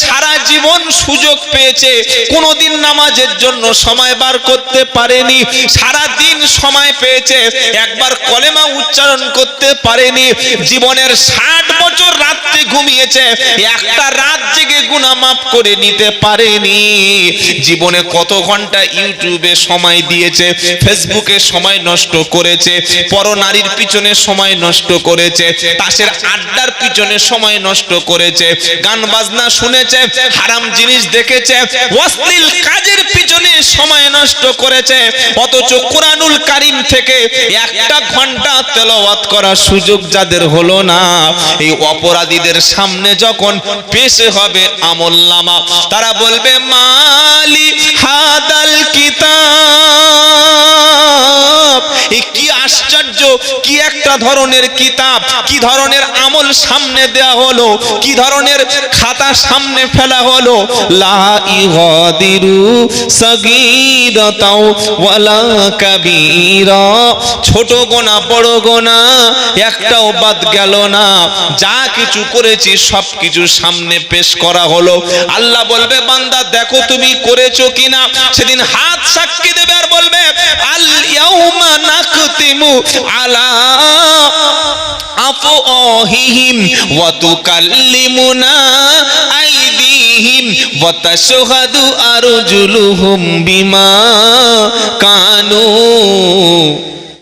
সারা জীবন সুযোগ পেয়েছে, কোনোদিন নামাজের জন্য সময় বার করতে পারেনি, সারা দিন সময় পেয়েছে, একবার কলেমা উচ্চারণ করতে পারেনি, জীবনের 60 বছর রাতে ঘুমিয়েছে, একটা রাত জেগে গুনাহ মাফ করে নিতে পারেনি। জীবনে কত ঘন্টা ইউটিউবে সময় দিয়েছে, ফেসবুকে সময় নষ্ট করেছে, পরনারীর পিছনে সময় নষ্ট করেছে, তাসের আড্ডার পিছনে সময় নষ্ট করেছে, গান বাজনা শুনেছে, হারাম জিনিস দেখেছে, অশ্লীল কাজের পিছনে সময় নষ্ট করেছে। অথচ কুরআনুল কারীম থেকে একটা ঘন্টা তেলাওয়াত করার সুযোগ যাদের হলো না, এই অপরাধীদের সামনে যখন পেশ হবে আমলনামা, তারা বলবে মালি হাদাল কিতাব, এই কি আশ্চর্য, কি একটা ধরনের কিতাব, কি ধরনের আমল সামনে দেয়া হলো, কি ধরনের খাতা সামনে ফেলা হলো। লা ইগাদিরু সাগীরাতাও ওয়ালা কাবীরা, ছোট গোনা বড় গোনা একটাও বাদ গেল না, যা কিছু করেছি সব কিছু সামনে পেশ করা হলো। আল্লাহ বলবে বান্দা দেখো তুমি করেছো কিনা। সেদিন হাত সাক্ষী দেবে আর বলবে আল ইয়াউমা নাকতিমু আলা আফওয়াহিহিম ওয়া তুকাল্লিমুনা আইদিহিম ওয়া তাশহাদু আরজুলুহুম বিমা কানু